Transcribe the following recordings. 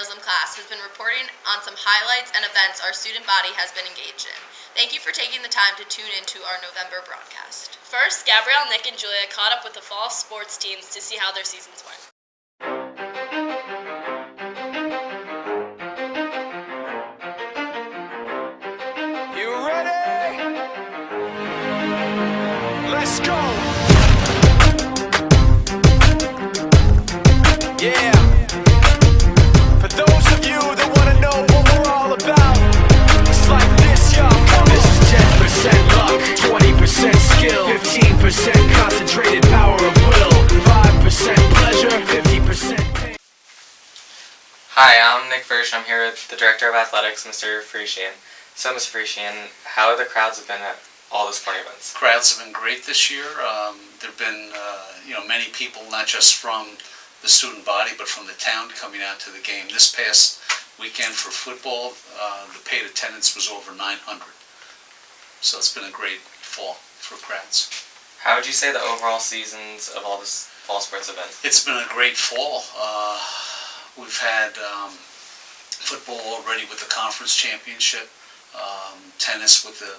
journalism class has been reporting on some highlights and events our student body has been engaged in. Thank you for taking the time to tune into our November broadcast. First, Gabrielle, Nick, and Julia caught up with the fall sports teams to see how their seasons went. You ready? Let's go! Yeah. For those of you that want to know what we're all about, it's like this, y'all. This is 10% luck, 20% skill, 15% concentrated power of will, 5% pleasure, 50% pain. Hi, I'm Nick Virch. I'm here with the Director of Athletics, Mr. Frisian. So, Mr. Frisian, how have the crowds been at all the sporting events? Crowds have been great this year. There have been, many people, not just from the student body, but from the town coming out to the game. This past weekend for football, the paid attendance was over 900. So it's been a great fall for crowds. How would you say the overall seasons of all this fall sports have been? It's been a great fall. We've had football already with the conference championship, tennis with the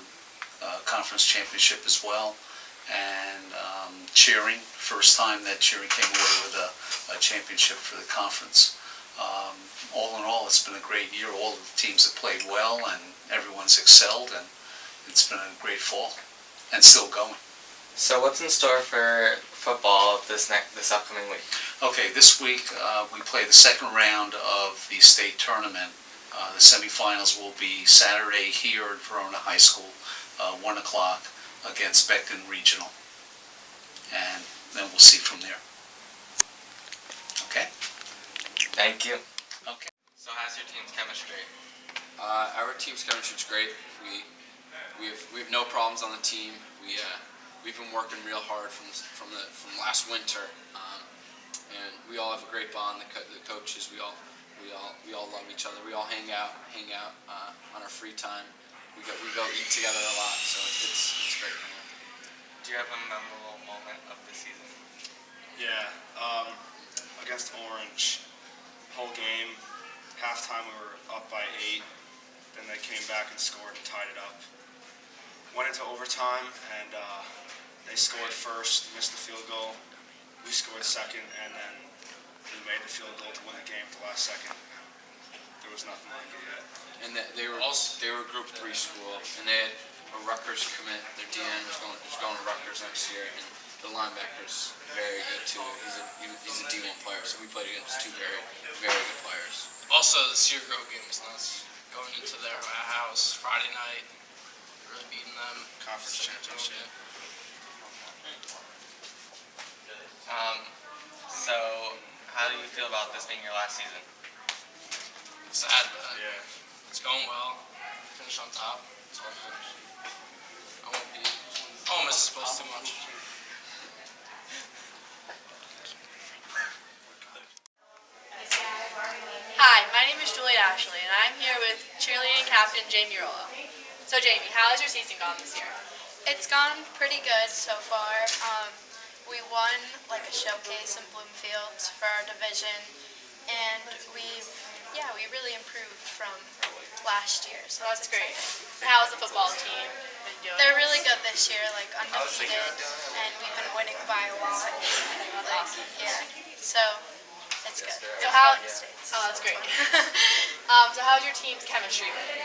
conference championship as well, and cheering. First time that cheering came away with a championship for the conference. All in all, it's been a great year. All of the teams have played well, and everyone's excelled, and it's been a great fall, and still going. So, what's in store for football this upcoming week? Okay, this week we play the second round of the state tournament. The semifinals will be Saturday here at Verona High School, 1 o'clock, against Beckton Regional. And then we'll see from there. Okay? Thank you. Okay. So, how's your team's chemistry? Our team's chemistry is great. We have no problems on the team. We've been working real hard from last winter, and we all have a great bond. The coaches, we all love each other. We all hang out on our free time. We go eat together a lot, so it's great. Do you have a memorable moment of the season? Yeah, against Orange, whole game, halftime we were up by 8, then they came back and scored and tied it up. Went into overtime and they scored first, missed the field goal. We scored second, and then we made the field goal to win the game at the last second. There was nothing like it yet. And they were Group 3 school, and they had a Rutgers commit. Their DN was going to Rutgers next year, and the linebacker's very good too. He's a D1 player, so we played against two very good players. Also, the Cedar Grove game was nuts. Going into their house Friday night, really beating them. Conference championship. So, how do you feel about this being your last season? Sad, but it's going well. Finish on top. It's all finished. I won't miss the supposed too much. Hi, my name is Julia Ashley, and I'm here with cheerleading captain Jamie Rollo. So, Jamie, how has your season gone this year? It's gone pretty good so far. We won like a showcase in Bloomfield for our division, and we really improved from last year. So That's great. How's the football team been doing? They're really good this year, like undefeated, and we've been winning by a lot. That's awesome. Yeah, so it's good. So how? Oh, that's great. So how's your team's chemistry been?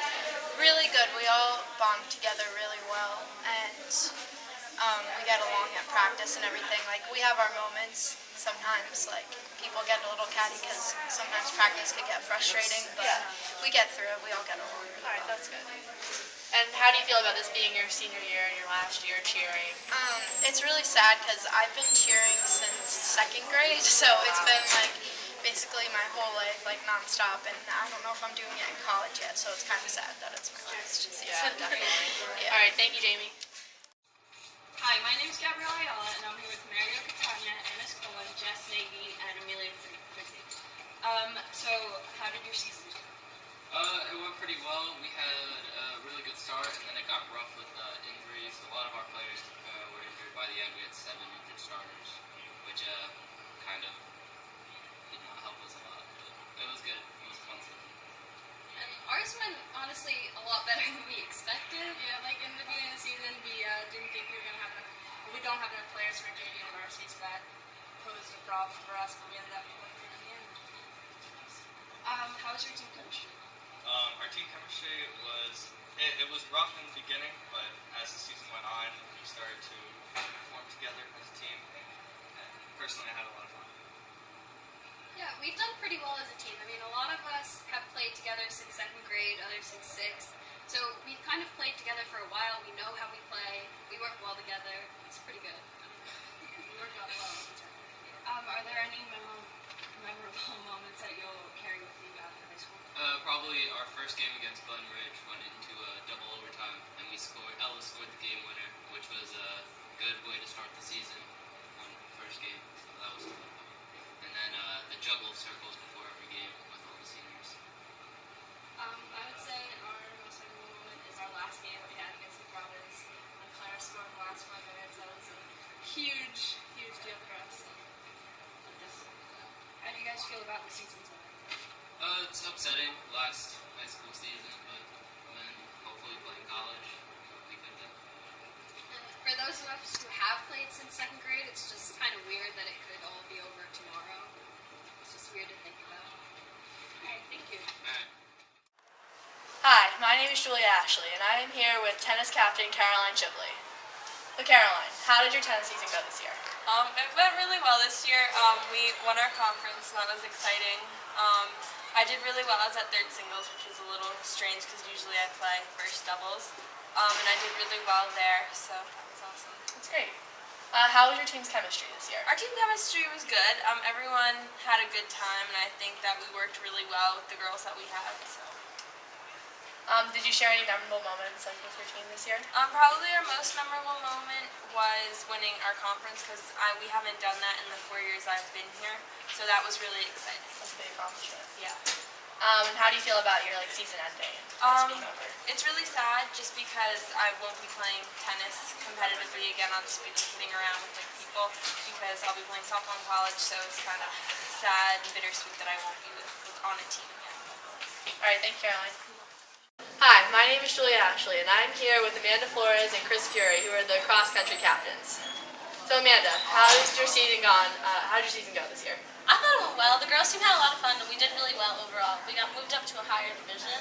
Really good. We all bond together really well, and we get along at practice and everything. Like, we have our moments. Sometimes, like, people get a little catty because sometimes practice could get frustrating, but we get through it. We all get along really Alright, well. that's good. And how do you feel about this being your senior year and your last year cheering? It's really sad because I've been cheering since 2nd grade, so it's been like basically my whole life, like nonstop, and I don't know if I'm doing it in college yet, so it's kind of sad that it's my last season. Yeah, definitely. Yeah. Alright, thank you, Jamie. Hi, my name is Gabrielle Ayala, and I'm here with Mario Catania, Ennis Cohen, Jess Nagy, and Amelia Frizzi. So, how did your season go? It went pretty well. We had a really good start, and then it got rough with injuries. A lot of our players were injured. By the end, we had 7 injured starters, which kind of helped us a lot. But it was good. It was a fun been honestly a lot better than we expected. Yeah, like in the beginning of the season, we didn't think we were gonna have enough. We don't have enough players for JV and varsity, so that posed a problem for us. But we ended up pulling through in the end. How was your team chemistry? Our team chemistry was it was rough in the beginning, but as the season went on, we started to form together as a team. And personally, I had a lot of fun. Yeah, we've done pretty well as a team. I mean, a lot of us have played together since 2nd grade, others since 6th. So we've kind of played together for a while. We know how we play. We work well together. It's pretty good. We work out well. Are there any memorable moments that you'll carry with you after high school? Probably our first game against Glen Ridge went into a double overtime, and Ella scored the game winner, which was a good way to start the season on the first game. So that was fun. And then the juggle circles before every game with all the seniors. I would say our most memorable moment is our last game that we had against the Province. When Clara scored in the last 5 minutes, that was a huge, huge deal for us. How do you guys feel about the season so far? It's upsetting, last high school season, but then hopefully playing college will be good then. For those of us who have played since 2nd grade, it's just kind of weird that it could all be over tomorrow. It's just weird to think about. Alright, thank you. Hi, my name is Julia Ashley, and I am here with tennis captain Caroline Shipley. So Caroline, how did your tennis season go this year? It went really well this year. We won our conference, and that was exciting. I did really well. I was at third singles, which was a little strange because usually I play first doubles. And I did really well there, so that was awesome. That's great. How was your team's chemistry this year? Our team chemistry was good. Everyone had a good time, and I think that we worked really well with the girls that we had. So. Did you share any memorable moments with your team this year? Probably our most memorable moment was winning our conference because we haven't done that in the 4 years I've been here, so that was really exciting. That's a big accomplishment. Yeah. And how do you feel about your season ending? Being over? It's really sad just because I won't be playing tennis competitively again. I'll just be kidding around with people because I'll be playing softball in college, so it's kind of sad and bittersweet that I won't be on a team again. All right, thank you, Caroline. Hi, my name is Julia Ashley, and I'm here with Amanda Flores and Chris Fury, who are the cross-country captains. So Amanda, how did your season go this year? I thought it went well. The girls team had a lot of fun, and we did really well overall. We got moved up to a higher division,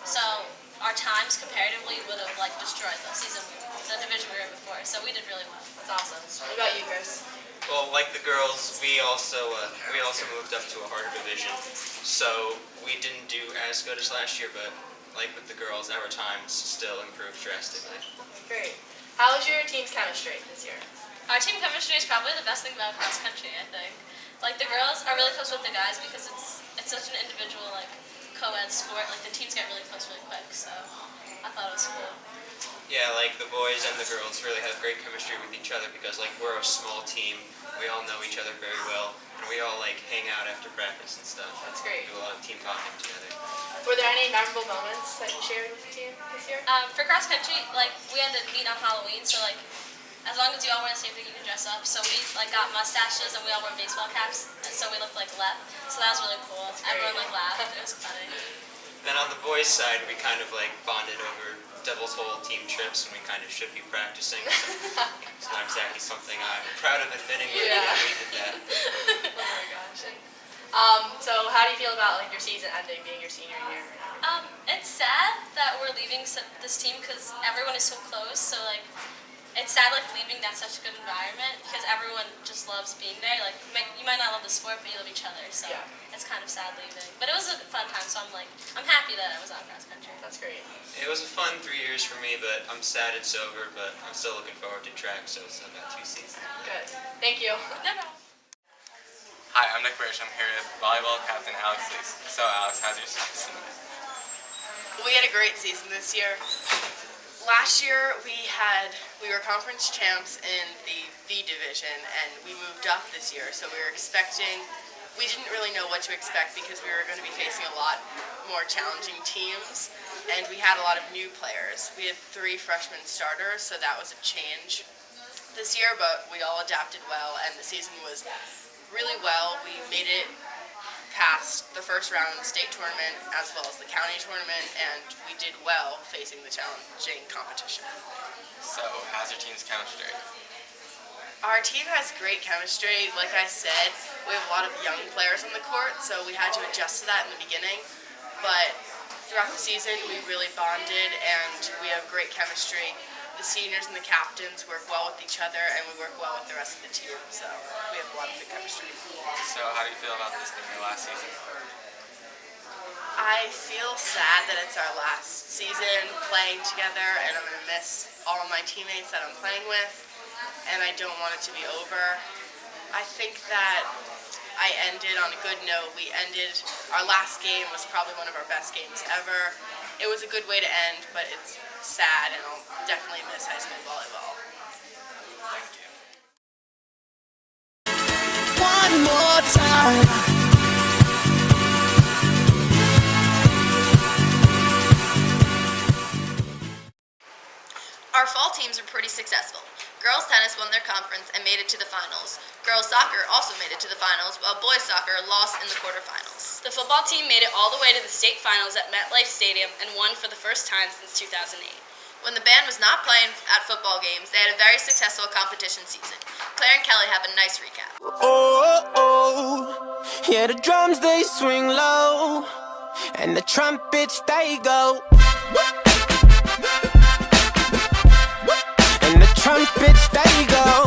so our times comparatively would have destroyed the division we were in before. So we did really well. That's awesome. What about you, Chris? Well, like the girls, we also moved up to a harder division, so we didn't do as good as last year, but like with the girls, our times still improved drastically. Great. How was your team's chemistry this year? Our team chemistry is probably the best thing about cross country, I think. The girls are really close with the guys because it's such an individual co-ed sport. The teams get really close really quick, so I thought it was cool. Yeah, the boys and the girls really have great chemistry with each other because we're a small team. We all know each other very well, and we all hang out after practice and stuff. That's great. Do a lot of team talking together. Were there any memorable moments that you shared with your team this year? For cross country, we had to meet on Halloween, so as long as you all wear the same thing, you can dress up. So we got mustaches and we all wore baseball caps, and so we looked like Lep. So that was really cool. Everyone laughed. It was funny. Then on the boys' side, we kind of bonded over Devil's Hole team trips, and we kind of should be practicing. It's not exactly something I'm proud of admitting, but we did that. Oh my gosh. So how do you feel about your season ending, being your senior year? It's sad that we're leaving this team because everyone is so close. So it's sad leaving such a good environment because everyone just loves being there. You might not love the sport, but you love each other. So it's kind of sad leaving. But it was a fun time, so I'm happy that I was on cross country. That's great. It was a fun 3 years for me, but I'm sad it's over. But I'm still looking forward to track, so it's about 2 seasons. Good. Thank you. No problem. Hi, I'm Nick Birch. I'm here with volleyball captain Alex Lees. So Alex, how's your season? We had a great season this year. Last year we were conference champs in the V division, and we moved up this year. So we didn't really know what to expect because we were going to be facing a lot more challenging teams, and we had a lot of new players. We had 3 freshman starters, so that was a change this year, but we all adapted well, and the season was really well. We made it passed the first round of the state tournament as well as the county tournament, and we did well facing the challenging competition. So, how's your team's chemistry? Our team has great chemistry. Like I said, we have a lot of young players on the court, so we had to adjust to that in the beginning. But throughout the season, we really bonded, and we have great chemistry. The seniors and the captains work well with each other, and we work well with the rest of the team, so we have a lot of good chemistry. So, how do you feel about this being your last season? I feel sad that it's our last season playing together, and I'm going to miss all of my teammates that I'm playing with, and I don't want it to be over. I think that I ended on a good note. Our last game was probably one of our best games ever. It was a good way to end, but it's sad, and I'll definitely miss high school volleyball. Thank you. One more time. Our fall teams are pretty successful. Girls tennis won their conference and made it to the finals. Girls soccer also made it to the finals, while boys soccer lost in the quarterfinals. The football team made it all the way to the state finals at MetLife Stadium and won for the first time since 2008. When the band was not playing at football games, they had a very successful competition season. Claire and Kelly have a nice recap. Oh, oh, yeah, the drums they swing low, and the trumpets they go, and the trumpets they go,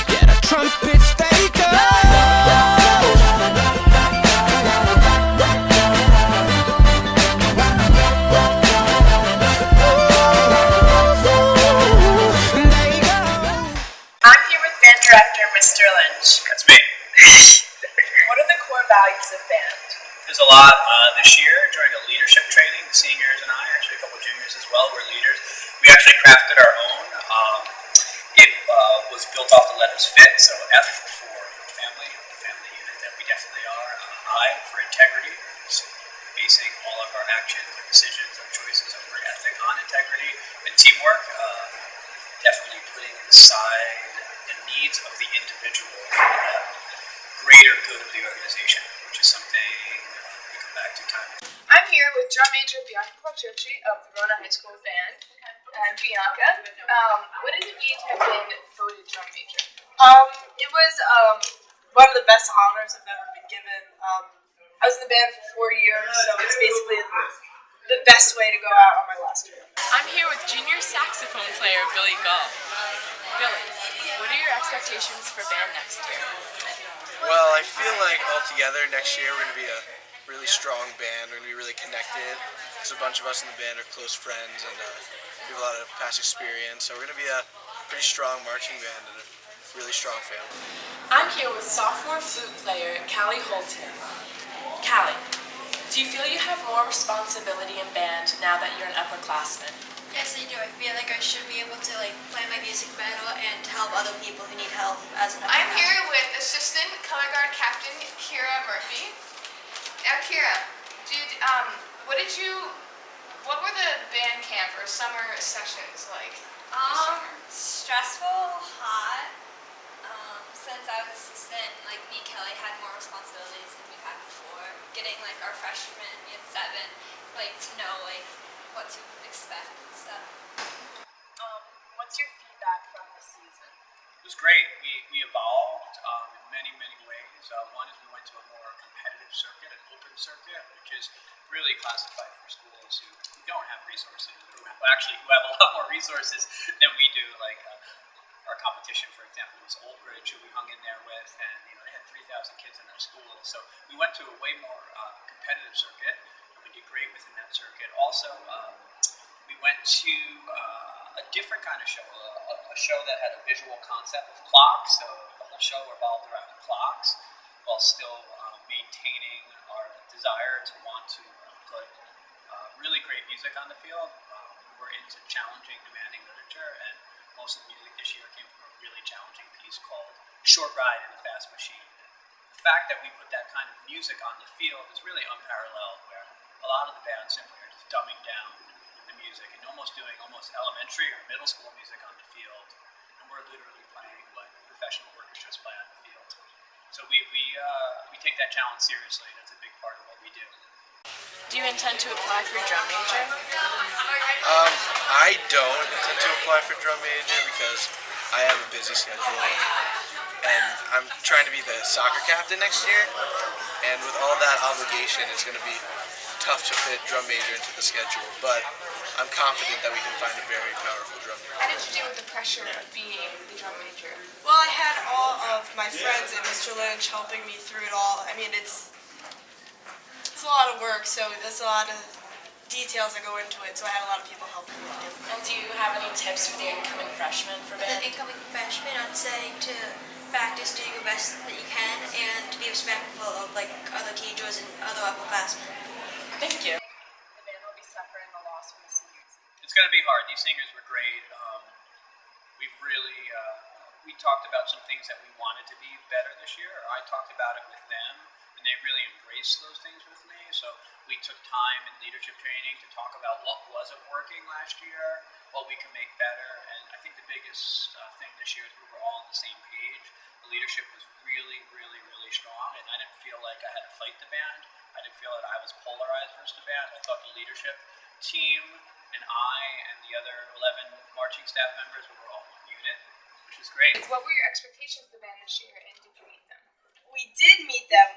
yeah, the trumpets they go. Director Mr. Lynch. That's me. What are the core values of band? There's a lot. This year, during a leadership training, the seniors and I, actually a couple of juniors as well, were leaders. We actually crafted our own. It was built off the letters FIT, so F for family, the family unit that we definitely are. I for integrity, so basing all of our actions, our decisions, our choices, our work ethic on integrity, and teamwork. Definitely putting aside the needs of the individual for the greater good of the organization, which is something we come back to time. I'm here with drum major Bianca Quattrochi of the Verona High School Band. And Bianca, what did it mean to have been voted drum major? It was one of the best honors I've ever been given. I was in the band for 4 years, so it's basically the best way to go out on my last year. I'm here with junior saxophone player Billy Gull. Billy, what are your expectations for band next year? Well, I feel like altogether next year we're going to be a really strong band. We're going to be really connected. Because a bunch of us in the band are close friends and we have a lot of past experience. So we're going to be a pretty strong marching band and a really strong family. I'm here with sophomore flute player Callie Holton. Callie, do you feel you have more responsibility in band now that you're an upperclassman? Yes, I do. I feel like I should be able to play my music better and help other people who need help as an I'm here with assistant color guard captain Kira Murphy. Now, Kira, what were the band camp or summer sessions like? Stressful, hot. Since I was assistant, me and Kelly had more responsibilities than we've had before. Getting our freshmen in 7, to know what to expect and stuff. What's your feedback from this season? It was great. We evolved in many, many ways. One is we went to a more competitive circuit, an open circuit, which is really classified for schools who don't have resources, who have a lot more resources than we do. Our competition, for example, was Old Bridge, who we hung in there with, and they had 3,000 kids in their school. So we went to a way more competitive circuit, and we did great within that circuit. Also, we went to a different kind of show, a show that had a visual concept of clocks. So the whole show revolved around clocks, while still maintaining our desire to want to put really great music on the field. We're into challenging, demanding literature, and most of the music this year came from a really challenging piece called Short Ride in a Fast Machine. The fact that we put that kind of music on the field is really unparalleled, where a lot of the bands simply are just dumbing down the music and doing elementary or middle school music on the field, and we're literally playing what professional orchestras play on the field. So we take that challenge seriously. That's a big part of what we do. Do you intend to apply for drum major? I don't intend to apply for drum major because I have a busy schedule, and I'm trying to be the soccer captain next year, and with all that obligation, it's going to be tough to fit drum major into the schedule, but I'm confident that we can find a very powerful drum major. How did you deal with the pressure of being the drum major? Well, I had all of my friends and Mr. Lynch helping me through it all. I mean, it's a lot of work, so there's a lot of details that go into it, so I had a lot of people helping me with it. And do you have any tips for the incoming freshmen for For the band? incoming freshmen, I'd say to practice, do your best that you can, and to be respectful of like other teachers and other upperclassmen. Thank you. The band will be suffering a loss from the seniors. It's going to be hard. These singers were great. We've really, we talked about some things that we wanted to be better this year. I talked about it with them, and they really embraced those things with me. So we took time in leadership training to talk about what wasn't working last year, what we can make better. And I think the biggest thing this year is we were all on the same page. The leadership was really, really, really strong, and I didn't feel like I had to fight the band. I didn't feel that I was polarized versus the band. I thought the leadership team and I and the other 11 marching staff members were all one unit, which was great. What were your expectations of the band this year, and did you meet them? We did meet them.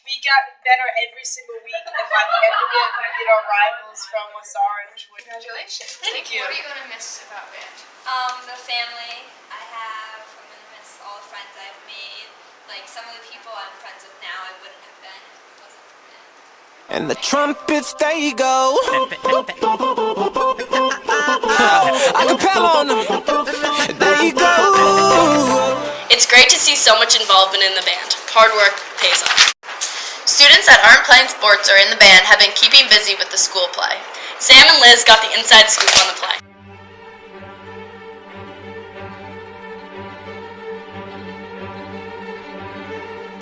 We got better every single week, and by the end of it, we beat our rivals from West Orange. Congratulations. Thank you. What are you going to miss about band? The family I have. I'm gonna miss all the friends I've made. Like some of the people I'm friends with now, I wouldn't have been if it wasn't for band. And the trumpets, they go. Acapella on them. There you go. It's great to see so much involvement in the band. Hard work pays off. Students that aren't playing sports or in the band have been keeping busy with the school play. Sam and Liz got the inside scoop on the play.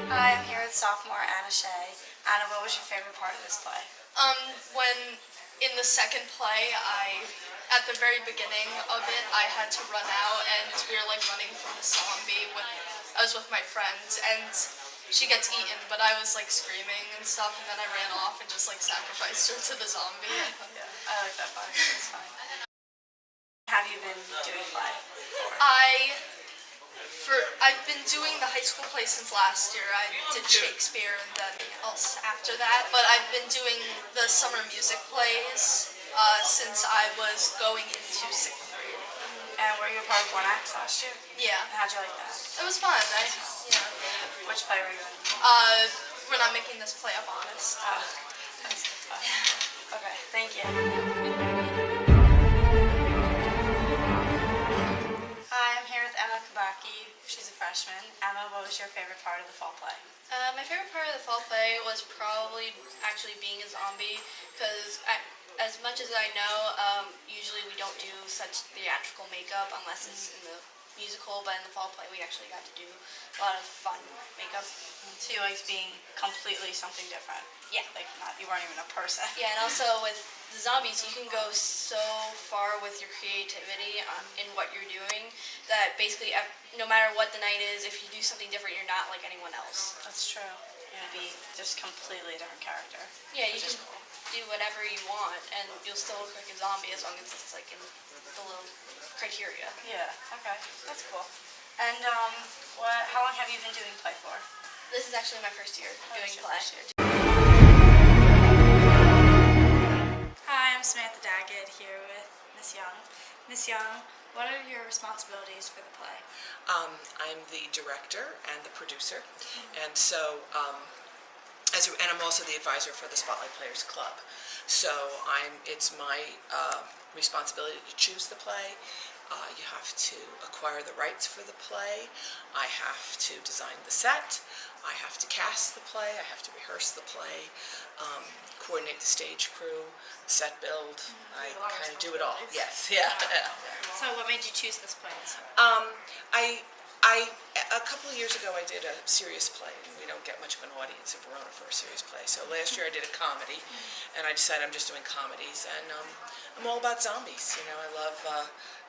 Hi, I'm here with sophomore Anna Shea. Anna, what was your favorite part of this play? When in the second play, at the very beginning of it, I had to run out, and we were like running from the zombie. I was with my friends, and she gets eaten, but I was like screaming and stuff, and then I ran off and just like sacrificed her to the zombie. Yeah, I like that part. It's fine. Have you been doing play? I've been doing the high school play since last year. I did Shakespeare and then else after that, but I've been doing the summer music plays since I was going into 6th grade. And were you a part of One Act last year? Yeah. And how'd you like that? It was fun. Which play were you in? We're not making this play up honest. That's fun. Okay, thank you. Hi, I'm here with Emma Kabaki. She's a freshman. Emma, what was your favorite part of the fall play? My favorite part of the fall play was probably actually being a zombie, because as much as I know, usually we don't do such theatrical makeup unless it's in the musical, but in the fall play we actually got to do a lot of fun makeup. So you liked being completely something different? Yeah. Like you weren't even a person. Yeah, and also with the zombies, you can go so far with your creativity in what you're doing that basically no matter what the night is, if you do something different, you're not like anyone else. That's true. You'd be just completely different character. Yeah, you can do whatever you want, and you'll still look like a zombie as long as it's like in the little criteria. Yeah, okay. That's cool. And how long have you been doing play for? This is actually my first year doing play. Hi, I'm Samantha Daggett here with Miss Young. Miss Young, what are your responsibilities for the play? I'm the director and the producer, and so and I'm also the advisor for the Spotlight Players Club. So it's my responsibility to choose the play. You have to acquire the rights for the play. I have to design the set. I have to cast the play. I have to rehearse the play, coordinate the stage crew, set build. I kind of do it all. Yes, yeah. So what made you choose this play? a couple of years ago I did a serious play, and we don't get much of an audience in Verona for a serious play. So last year I did a comedy, and I decided I'm just doing comedies. And I'm all about zombies. You know, I love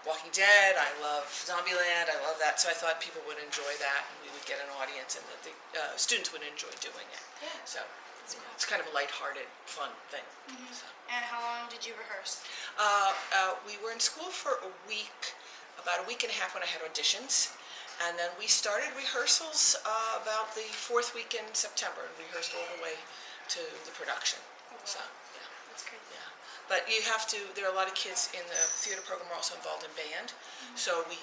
Walking Dead, I love Zombieland, I love that. So I thought people would enjoy that, and we would get an audience, and that the students would enjoy doing it. So it's kind of a lighthearted, fun thing. So. And how long did you rehearse? We were in school for a week, about a week and a half when I had auditions. And then we started rehearsals about the 4th week in September, and rehearsed all the way to the production. So, yeah. That's great. Yeah. But you have to, there are a lot of kids in the theater program are also involved in band, so we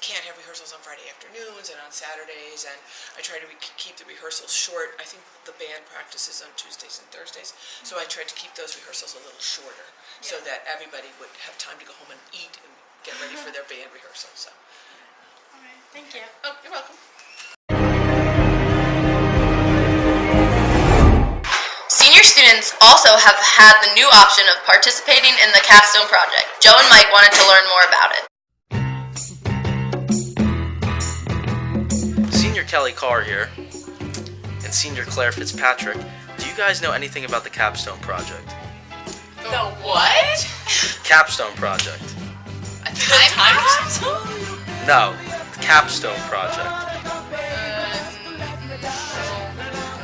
can't have rehearsals on Friday afternoons and on Saturdays, and I try to keep the rehearsals short. I think the band practices on Tuesdays and Thursdays, so I tried to keep those rehearsals a little shorter, so that everybody would have time to go home and eat and get ready for their band rehearsal. So. Thank you. Oh, you're welcome. Senior students also have had the new option of participating in the capstone project. Joe and Mike wanted to learn more about it. Senior Kelly Carr here, and Senior Claire Fitzpatrick. Do you guys know anything about the capstone project? The what? Capstone project. A time capsule? No, the capstone project.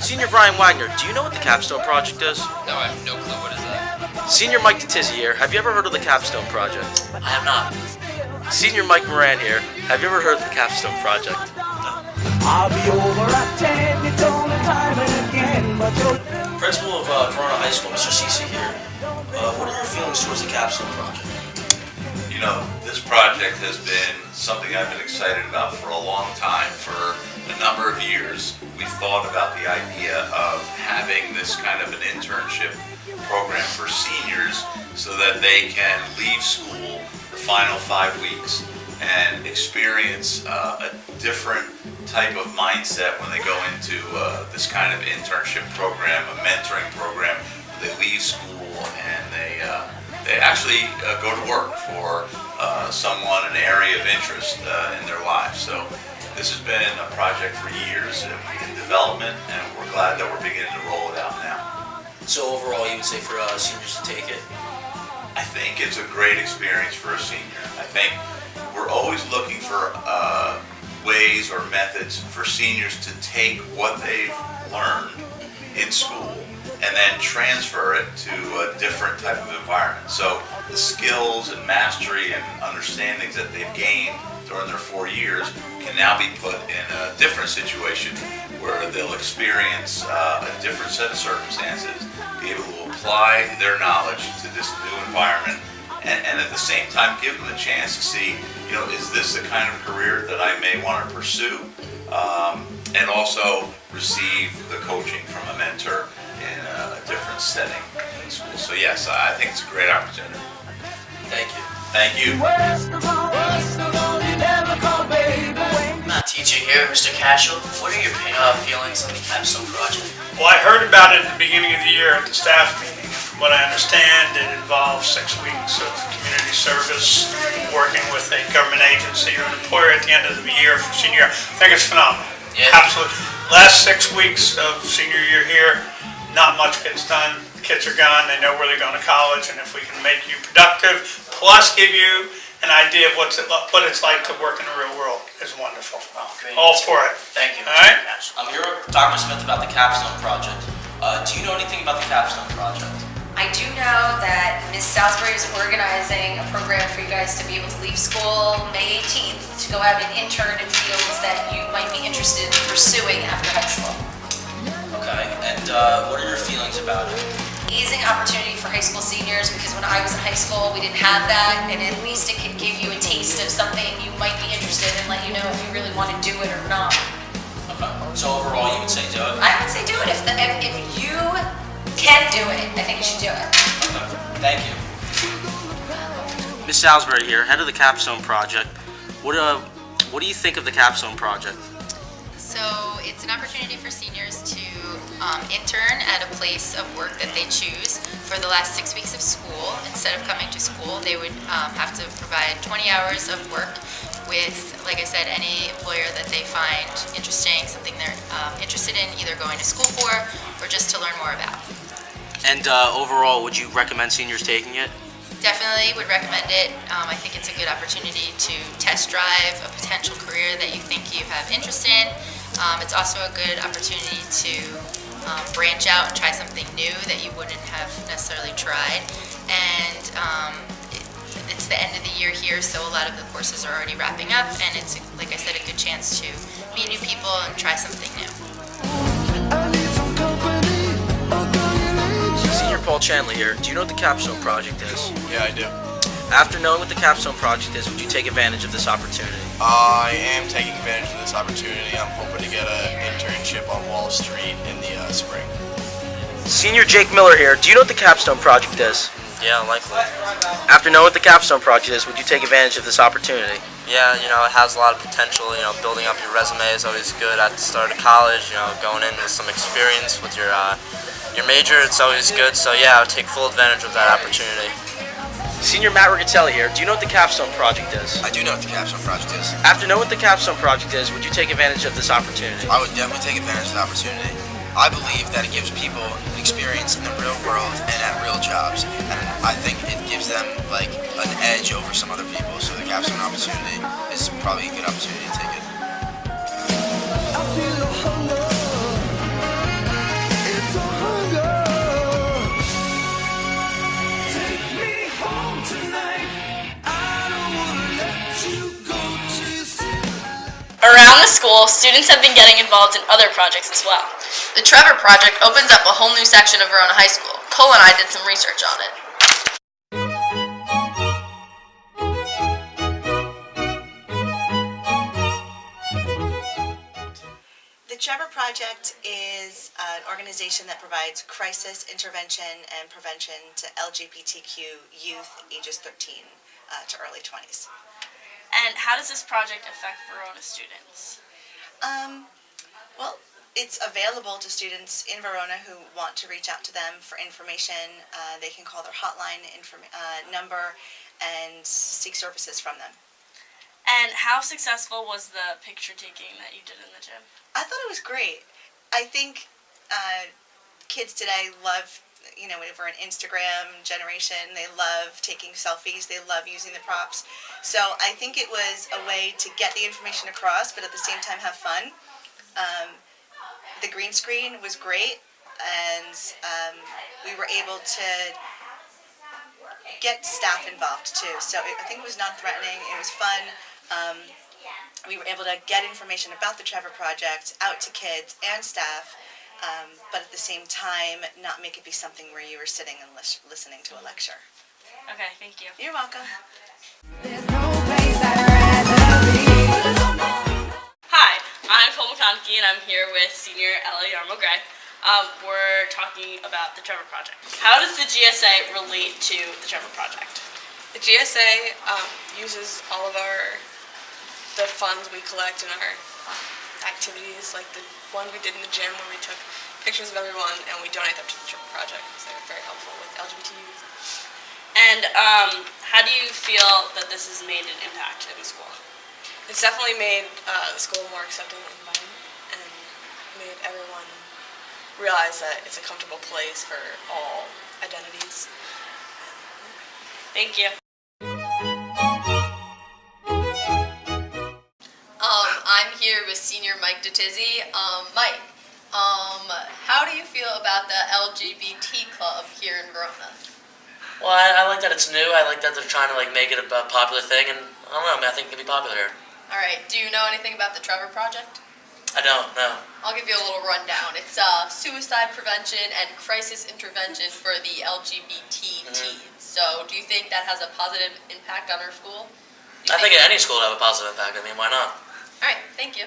Senior Brian Wagner, do you know what the capstone project is? No, I have no clue. What is that? Senior Mike DeTizzi here. Have you ever heard of the capstone project? I have not. Senior Mike Moran here. Have you ever heard of the capstone project? I'll be over at 10, it's only time and again, but you're... Principal of Verona High School, Mr. Cece here. What are your feelings towards the capstone project? You know, this project has been something I've been excited about for a long time. For a number of years, we've thought about the idea of having this kind of an internship program for seniors so that they can leave school the final 5 weeks and experience a different type of mindset when they go into this kind of internship program, a mentoring program. They leave school and they actually go to work for someone, an area of interest in their lives. So this has been a project for years in development, and we're glad that we're beginning to roll it out now. So overall, you would say for seniors to take it? I think it's a great experience for a senior. I think we're always looking for ways or methods for seniors to take what they've learned in school and then transfer it to a different type of environment. So the skills and mastery and understandings that they've gained during their 4 years can now be put in a different situation where they'll experience a different set of circumstances, be able to apply their knowledge to this new environment, and at the same time give them a chance to see, you know, is this the kind of career that I may want to pursue? And also receive the coaching from a mentor in a different setting in school. So yes, I think it's a great opportunity. Thank you. Thank you. Matt teacher here, Mr. Cashel. What are your feelings on the capstone project? Well, I heard about it at the beginning of the year at the staff meeting. From what I understand, it involves 6 weeks of community service, working with a government agency or an employer at the end of the year for senior year. I think it's phenomenal. Yeah. Absolutely. Last 6 weeks of senior year here, not much gets done. The kids are gone. They know where they're going to college, and if we can make you productive, plus give you an idea of what it's like to work in the real world, is wonderful. Oh, great. All for it. Thank you. All right. I'm here with Dr. Smith about the capstone project. Do you know anything about the capstone project? I do know that Ms. Salisbury is organizing a program for you guys to be able to leave school May 18th to go out and intern in fields that you might be interested in pursuing after high school. Okay, and what are your feelings about it? Amazing opportunity for high school seniors, because when I was in high school we didn't have that, and at least it can give you a taste of something you might be interested in and let you know if you really want to do it or not. Okay, so overall you would say do it? I would say do it. If you can do it, I think you should do it. Okay, thank you. Miss Salisbury here, head of the capstone project. What do you think of the capstone project? So it's an opportunity for seniors to intern at a place of work that they choose for the last 6 weeks of school. Instead of coming to school, they would have to provide 20 hours of work with, like I said, any employer that they find interesting, something they're interested in either going to school for or just to learn more about. And overall, would you recommend seniors taking it? Definitely would recommend it. I think it's a good opportunity to test drive a potential career that you think you have interest in. It's also a good opportunity to branch out and try something new that you wouldn't have necessarily tried. And it's the end of the year here, so a lot of the courses are already wrapping up, and it's, like I said, a good chance to meet new people and try something new. Senior Paul Chandler here. Do you know what the Capstone Project is? Yeah, I do. After knowing what the Capstone Project is, would you take advantage of this opportunity? I am taking advantage of this opportunity. I'm hoping to get an internship on Wall Street in the spring. Senior Jake Miller here. Do you know what the Capstone Project is? Yeah, likely. After knowing what the Capstone Project is, would you take advantage of this opportunity? Yeah, it has a lot of potential. Building up your resume is always good at the start of college. Going in with some experience with your major, it's always good. So yeah, I would take full advantage of that opportunity. Senior Matt Rigattelli here. Do you know what the Capstone Project is? I do know what the Capstone Project is. After knowing what the Capstone Project is, would you take advantage of this opportunity? I would definitely take advantage of the opportunity. I believe that it gives people experience in the real world and at real jobs, and I think it gives them like an edge over some other people. So the Capstone opportunity is probably a good opportunity to take it. Around the school, students have been getting involved in other projects as well. The Trevor Project opens up a whole new section of Verona High School. Cole and I did some research on it. The Trevor Project is an organization that provides crisis intervention and prevention to LGBTQ youth ages 13 to early 20s. And how does this project affect Verona students? Well, it's available to students in Verona who want to reach out to them for information. They can call their hotline number and seek services from them. And how successful was the picture taking that you did in the gym? I thought it was great. I think kids today love, we're an Instagram generation. They love taking selfies. They love using the props. So I think it was a way to get the information across, but at the same time have fun. The green screen was great, and we were able to get staff involved too. So I think it was non-threatening. It was fun. We were able to get information about the Trevor Project out to kids and staff, but at the same time not make it be something where you were sitting and listening to a lecture. Okay, thank you. You're welcome. Hi, I'm Cole McConaughey and I'm here with senior Ellie Yarmo-Gray. We're talking about the Trevor Project. How does the GSA relate to the Trevor Project? The GSA uses all of the funds we collect in our activities, like the one we did in the gym where we took pictures of everyone and we donate them to the Trevor Project because they're very helpful with LGBT youth. And how do you feel that this has made an impact in the school? It's definitely made the school a more accepting environment and made everyone realize that it's a comfortable place for all identities. Thank you. I'm here with senior Mike DeTizzi. Mike, how do you feel about the LGBT club here in Verona? Well, I like that it's new. I like that they're trying to make it a popular thing, and I don't know, I think it could be popular here. All right, do you know anything about the Trevor Project? I don't know. I'll give you a little rundown. It's suicide prevention and crisis intervention for the LGBT teens. So do you think that has a positive impact on our school? I think any school would have a positive impact. I mean, why not? All right, thank you.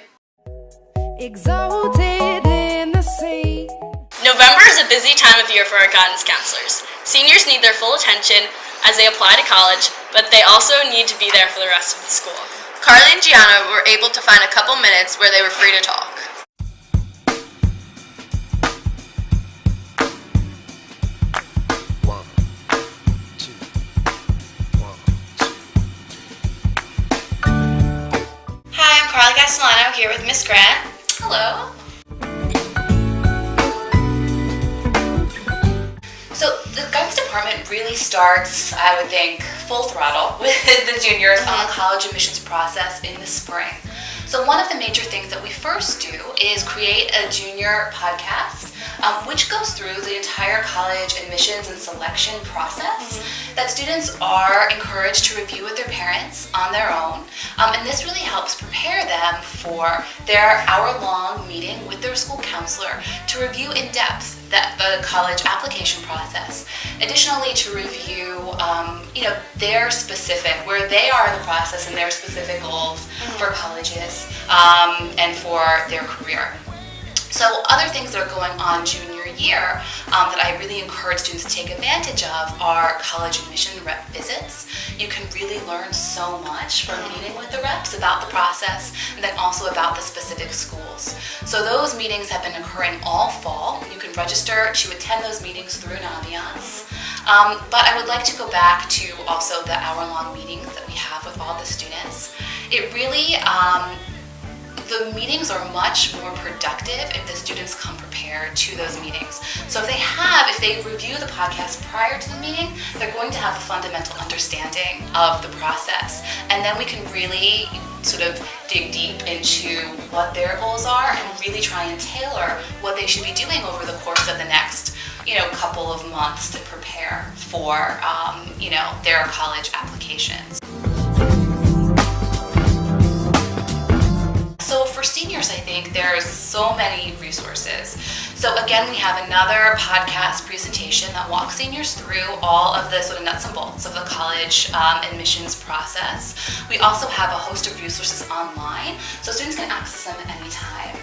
Exalted in the sea. November is a busy time of year for our guidance counselors. Seniors need their full attention as they apply to college, but they also need to be there for the rest of the school. Carly and Gianna were able to find a couple minutes where they were free to talk. Miss Grant. Hello. So the guidance department really starts, I would think, full throttle with the juniors on the college admissions process in the spring. So one of the major things that we first do is create a junior podcast, which goes through the entire college admissions and selection process that students are encouraged to review with their parents on their own. And this really helps prepare them for their hour-long meeting with their school counselor to review in depth the college application process. Additionally, to review, their specific, where they are in the process and their specific goals for colleges and for their career. So other things that are going on junior year that I really encourage students to take advantage of are college admission rep visits. You can really learn so much from meeting with the reps about the process and then also about the specific schools. So those meetings have been occurring all fall. You can register to attend those meetings through Naviance. But I would like to go back to also the hour-long meetings that we have with all the students. It really, the meetings are much more productive if the students come prepared to those meetings. So if they review the podcast prior to the meeting, they're going to have a fundamental understanding of the process. And then we can really sort of dig deep into what their goals are and really try and tailor what they should be doing over the course of the next couple of months to prepare for their college applications. So for seniors, I think there's so many resources. So again, we have another podcast presentation that walks seniors through all of the sort of nuts and bolts of the college admissions process. We also have a host of resources online, so students can access them at any time.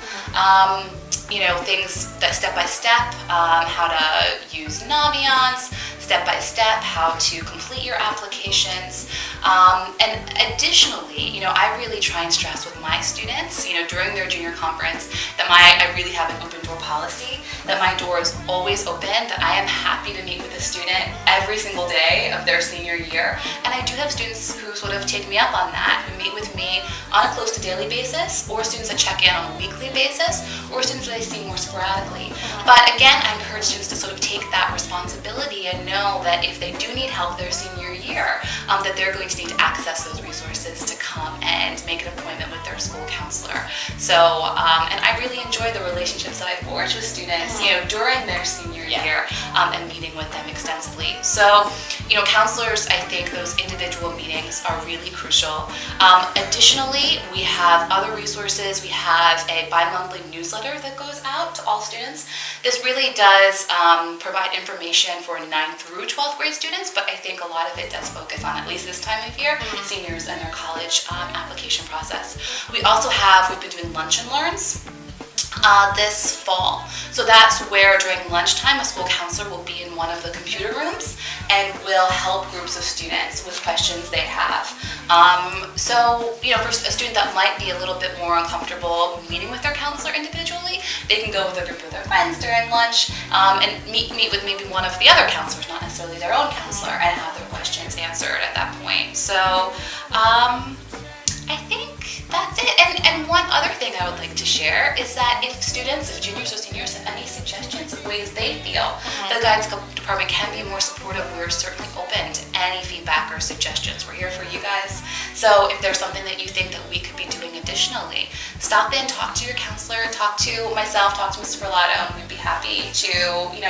Things that step-by-step, how to use Naviance, step-by-step, how to complete your applications. And additionally, I really try and stress with my students, during their junior conference, that I really have an open door policy, that my door is always open, that I am happy to meet with a student every single day of their senior year. And I do have students who sort of take me up on that, who meet with me on a close to daily basis, or students that check in on a weekly basis, or students that I see more sporadically. But again, I encourage students to sort of take that responsibility and know that if they do need help their senior year, that they're going to need to access those resources to come and make an appointment with their school counselor. So, and I really enjoy the relationships that I forge with students, during their senior year and meeting with them extensively. So, counselors, I think those individual meetings are really crucial. Additionally, we have other resources. We have a bi-monthly newsletter that goes out to all students. This really does provide information for 9th through 12th grade students, but I think a lot of it does focus on, at least this time of year, seniors and their college application process. We've been doing lunch and learns this fall. So that's where during lunchtime a school counselor will be in one of the computer rooms and will help groups of students with questions they have. For a student that might be a little bit more uncomfortable meeting with their counselor individually, they can go with a group of their friends during lunch and meet with maybe one of the other counselors, not necessarily their own counselor, and have their questions answered at that point. So I think that's it. And one other thing I would like to share is that if juniors or seniors have any suggestions of ways they feel the guidance department can be more supportive, we're certainly open to any feedback or suggestions. We're here for you guys. So if there's something that you think that we could be doing additionally, stop in, talk to your counselor, talk to myself, talk to Mr. Verlato, and we'd be happy to,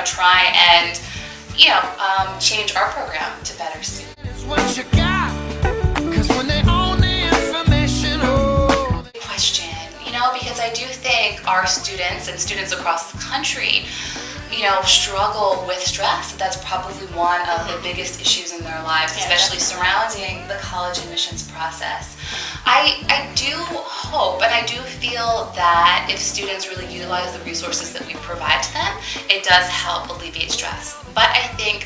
try and, change our program to better suit. Because I do think our students and students across the country, struggle with stress. That's probably one of the biggest issues in their lives, especially surrounding the college admissions process. I do hope and I do feel that if students really utilize the resources that we provide to them, it does help alleviate stress. But I think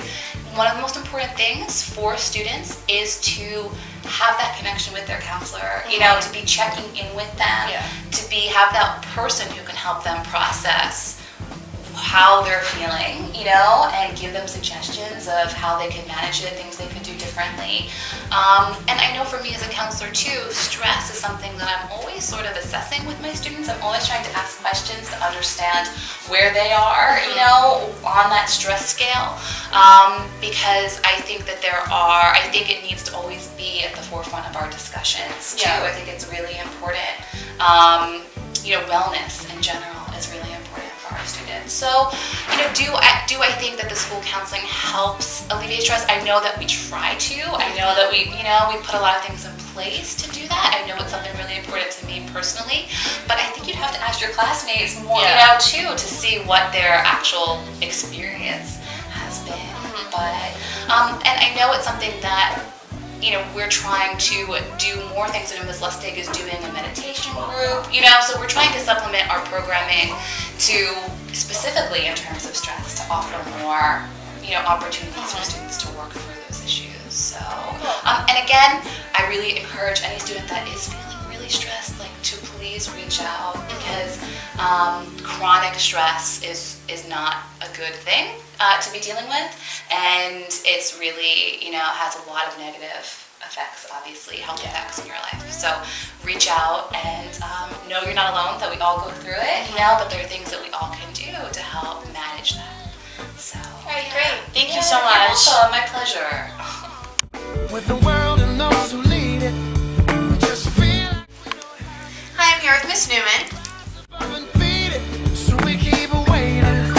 one of the most important things for students is to have that connection with their counselor, to be checking in with them, to have that person who can help them process how they're feeling, you know, and give them suggestions of how they could manage it, things they could do differently. And I know for me as a counselor too, stress is something that I'm always sort of assessing with my students. I'm always trying to ask questions to understand where they are, you know, on that stress scale. Because I think that I think it needs to always be at the forefront of our discussions too. I think it's really important. You know, wellness in general is really important for our students. So, you know, do I think that the school counseling helps alleviate stress? I know that we try to. I know that we put a lot of things in place to do that. I know it's something really important to me personally, but I think you'd have to ask your classmates more, you know, too, to see what their actual experience has been. But, and I know it's something that, you know, we're trying to do more things. So Miss Lustig is doing a meditation group, you know, so we're trying to supplement our programming to specifically in terms of stress to offer more, you know, opportunities for students to work through those issues. So, and again, I really encourage any student that is feeling really stressed, like, to please reach out, because chronic stress is not a good thing to be dealing with, and it's really, you know, has a lot of negative effects, obviously, health effects in your life. So reach out and know you're not alone, that we all go through it, you know, but there are things that we all can do to help manage that. So, all right, great. Thank you so much. You're welcome. My pleasure. With the world and those who lead it, we just feel like Hi, I'm here with Miss Newman. so we keep waiting.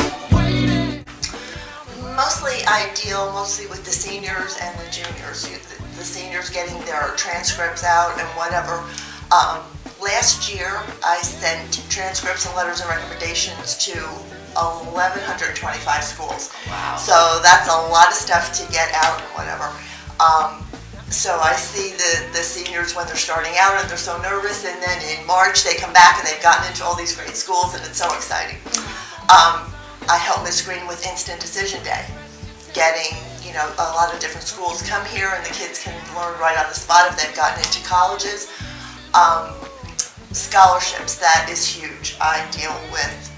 Mostly I deal with the seniors and the juniors. The seniors getting their transcripts out and whatever. Last year I sent transcripts and letters and recommendations to 1,125 schools. Wow. So that's a lot of stuff to get out and whatever. So I see the seniors when they're starting out and they're so nervous, and then in March they come back and they've gotten into all these great schools and it's so exciting. I help Ms. Green with Instant Decision Day, getting, you know, a lot of different schools come here and the kids can learn right on the spot if they've gotten into colleges. Scholarships, that is huge. I deal with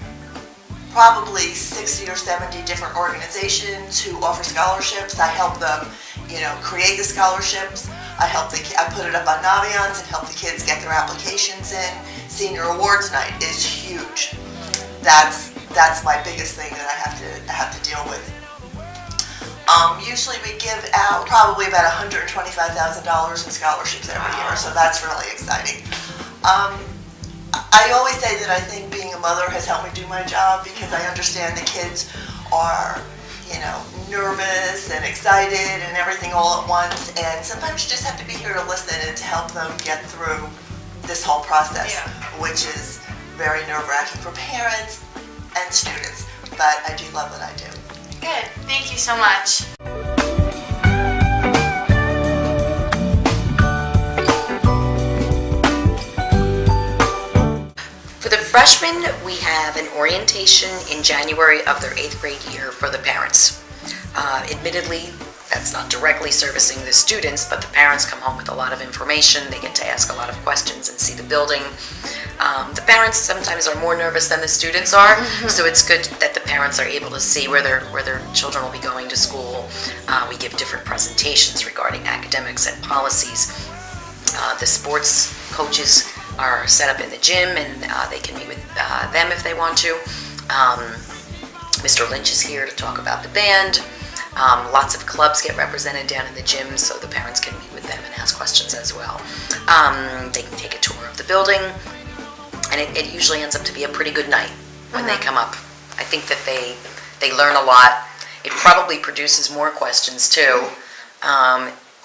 probably 60 or 70 different organizations who offer scholarships. I help them, you know, create the scholarships. I put it up on Naviance and help the kids get their applications in. Senior Awards Night is huge. That's my biggest thing that I have to deal with. Usually we give out probably about $125,000 in scholarships every year, so that's really exciting. I always say that I think being a mother has helped me do my job, because I understand the kids are, you know, nervous and excited and everything all at once, and sometimes you just have to be here to listen and to help them get through this whole process, which is very nerve-wracking for parents and students, but I do love what I do. Good. Thank you so much. For the freshmen, we have an orientation in January of their 8th grade year for the parents. Admittedly, that's not directly servicing the students, but the parents come home with a lot of information. They get to ask a lot of questions and see the building. The parents sometimes are more nervous than the students are, so it's good that the parents are able to see where their children will be going to school. We give different presentations regarding academics and policies. The sports coaches are set up in the gym, and they can meet with them if they want to. Mr. Lynch is here to talk about the band. Lots of clubs get represented down in the gym, so the parents can meet with them and ask questions as well. They can take a tour of the building, and it usually ends up to be a pretty good night when they come up. I think that they learn a lot. It probably produces more questions too.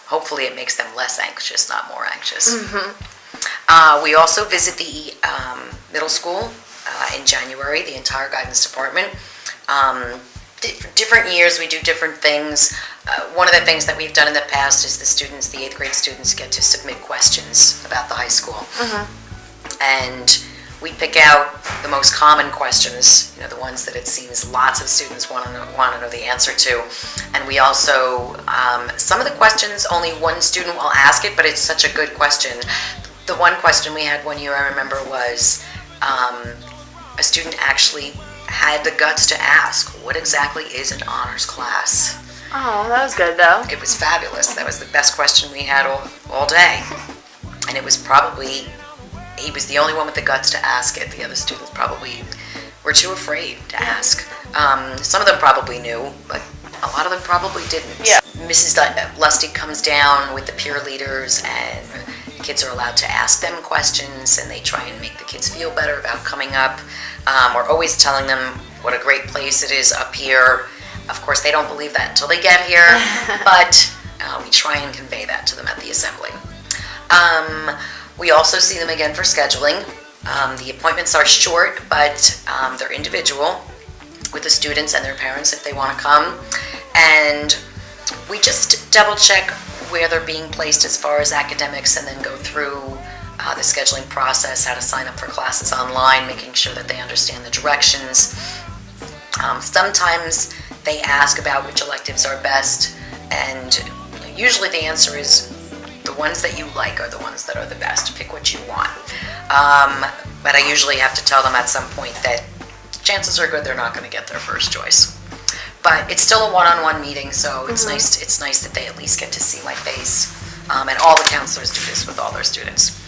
Hopefully it makes them less anxious, not more anxious. We also visit the middle school in January, the entire guidance department. Different years we do different things. One of the things that we've done in the past is the 8th grade students get to submit questions about the high school. And we pick out the most common questions, the ones that it seems lots of students want to know the answer to. And we also, some of the questions only one student will ask it, but it's such a good question. The one question we had one year, I remember, was a student actually had the guts to ask, what exactly is an honors class? Oh, that was good though. It was fabulous. That was the best question we had all day. And it was probably, he was the only one with the guts to ask it. The other students probably were too afraid to ask. Some of them probably knew, but a lot of them probably didn't. Yeah. Mrs. Lustig comes down with the peer leaders, and the kids are allowed to ask them questions, and they try and make the kids feel better about coming up. We're always telling them what a great place it is up here. Of course, they don't believe that until they get here, but we try and convey that to them at the assembly. We also see them again for scheduling. The appointments are short, but they're individual with the students and their parents if they want to come. And we just double check where they're being placed as far as academics, and then go through the scheduling process, how to sign up for classes online, making sure that they understand the directions. Sometimes they ask about which electives are best, and usually the answer is the ones that you like are the ones that are the best. Pick what you want. But I usually have to tell them at some point that chances are good they're not going to get their first choice. But it's still a one-on-one meeting, so it's nice. It's nice that they at least get to see my face. And all the counselors do this with all their students.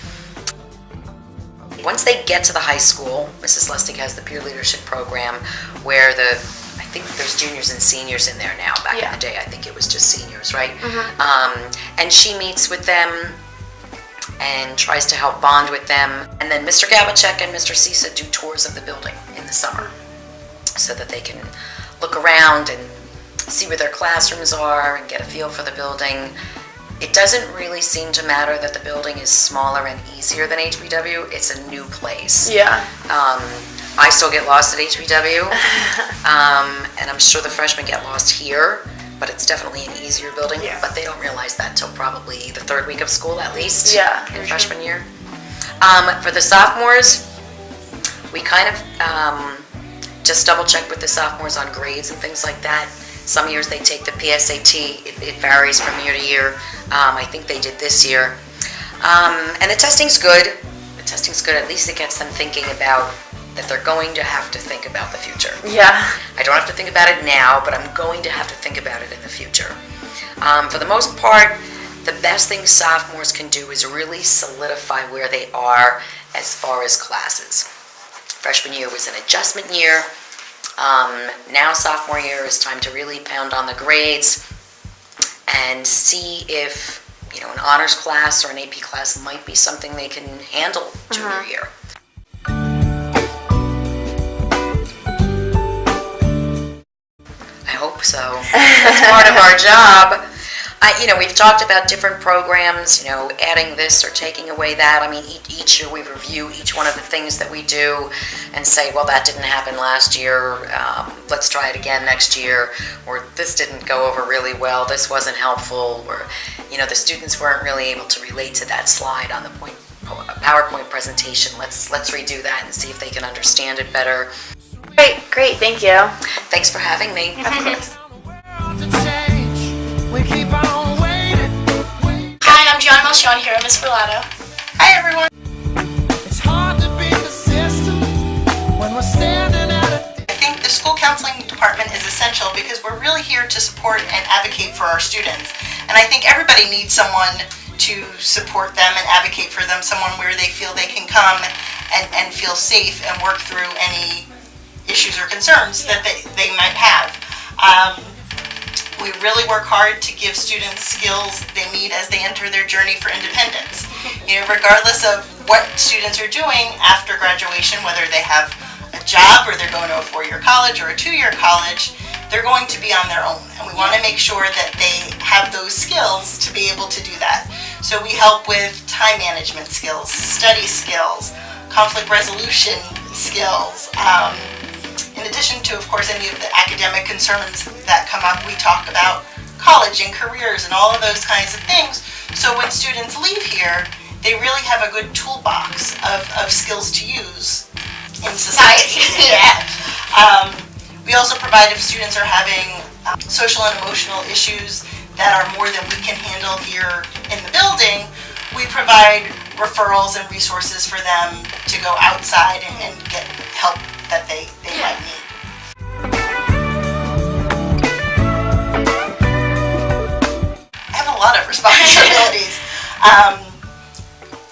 Once they get to the high school, Mrs. Lustig has the peer leadership program where I think there's juniors and seniors in there now. Back in the day, I think it was just seniors, right? And she meets with them and tries to help bond with them. And then Mr. Gabachek and Mr. Sisa do tours of the building in the summer so that they can look around and see where their classrooms are and get a feel for the building. It doesn't really seem to matter that the building is smaller and easier than HBW. It's a new place. Yeah. I still get lost at HBW, and I'm sure the freshmen get lost here, but it's definitely an easier building. Yeah. But they don't realize that till probably the third week of school at least. Yeah. In freshman year. For the sophomores, we kind of just double check with the sophomores on grades and things like that. Some years they take the PSAT. It varies from year to year. I think they did this year. And the testing's good. The testing's good. At least it gets them thinking about that they're going to have to think about the future. Yeah. I don't have to think about it now, but I'm going to have to think about it in the future. For the most part, the best thing sophomores can do is really solidify where they are as far as classes. Freshman year was an adjustment year. Now sophomore year is time to really pound on the grades and see if, an honors class or an AP class might be something they can handle junior year. I hope so. That's part of our job. We've talked about different programs, adding this or taking away that. I mean, each year we review each one of the things that we do and say, well, that didn't happen last year. Let's try it again next year. Or this didn't go over really well. This wasn't helpful. Or, the students weren't really able to relate to that slide on the PowerPoint presentation. Let's redo that and see if they can understand it better. Great, thank you. Thanks for having me. Of course. Hi, I'm Gianna Melchion here at Miss Berlato. Hi, everyone. I think the school counseling department is essential because we're really here to support and advocate for our students. And I think everybody needs someone to support them and advocate for them, someone where they feel they can come and feel safe and work through any issues or concerns that they might have. We really work hard to give students skills they need as they enter their journey for independence. Regardless of what students are doing after graduation, whether they have a job or they're going to a 4-year college or a 2-year college, they're going to be on their own. And we want to make sure that they have those skills to be able to do that. So we help with time management skills, study skills, conflict resolution skills. In addition to, of course, any of the academic concerns that come up, we talk about college and careers and all of those kinds of things. So when students leave here, they really have a good toolbox of skills to use in society. We also provide, if students are having social and emotional issues that are more than we can handle here in the building, we provide referrals and resources for them to go outside and get help that they might need. responsibilities.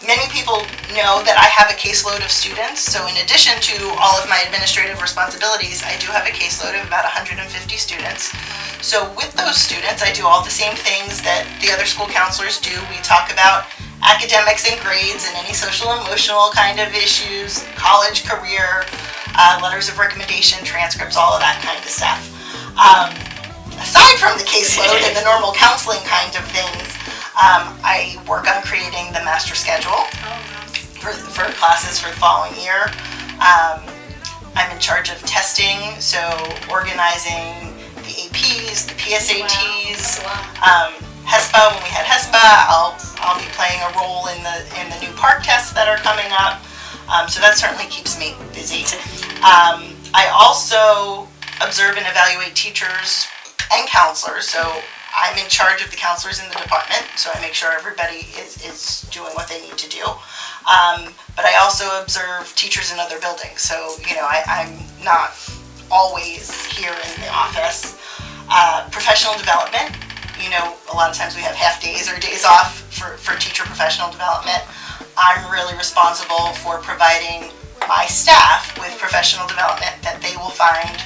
Many people know that I have a caseload of students, so in addition to all of my administrative responsibilities, I do have a caseload of about 150 students. So with those students, I do all the same things that the other school counselors do. We talk about academics and grades and any social emotional kind of issues, college, career, letters of recommendation, transcripts, all of that kind of stuff. Aside from the caseload and the normal counseling kind of things, I work on creating the master schedule for classes for the following year. I'm in charge of testing, so organizing the APs, the PSATs, HESPA. When we had HESPA, I'll be playing a role in the new park tests that are coming up. So that certainly keeps me busy. I also observe and evaluate teachers and counselors. So I'm in charge of the counselors in the department, so I make sure everybody is doing what they need to do. But I also observe teachers in other buildings, so I'm not always here in the office. Professional development, a lot of times we have half days or days off for teacher professional development. I'm really responsible for providing my staff with professional development that they will find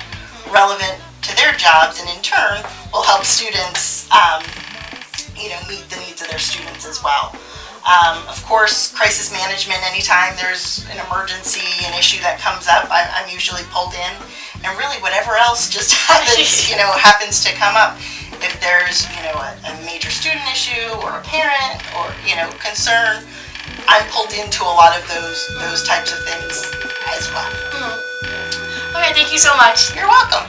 relevant to their jobs, and in turn will help students meet the needs of their students as well. Of course, crisis management, anytime there's an emergency, an issue that comes up, I'm usually pulled in, and really whatever else just happens to come up. If there's a major student issue or a parent or concern, I'm pulled into a lot of those types of things as well. Okay, thank you so much. You're welcome.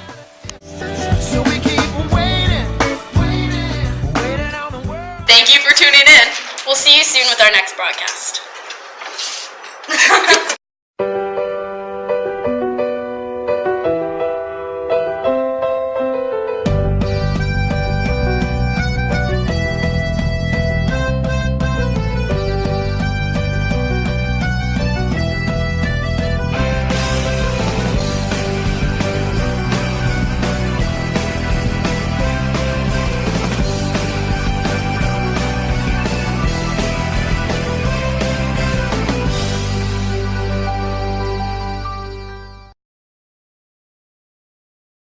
Thank you for tuning in. We'll see you soon with our next broadcast.